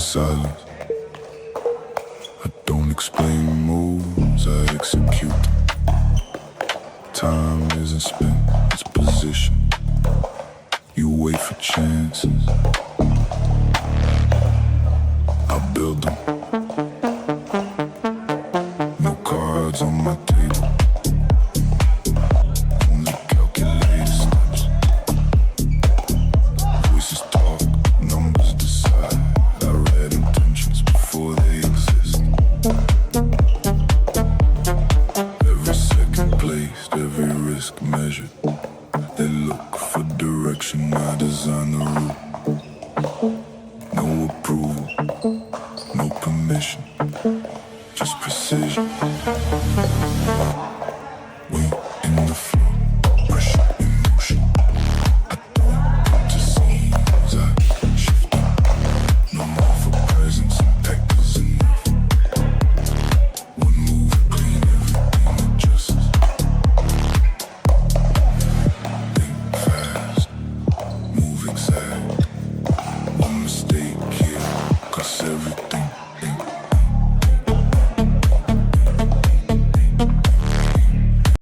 silence. I don't explain moves, I execute them. Time isn't spent, it's position. You wait for chances, I build them. No cards on my table, only calculated steps. Voices talk, numbers decide. I read intentions before they exist. Every second placed, every risk measured. They look for direction, I design the route. No approval, no permission, just precision.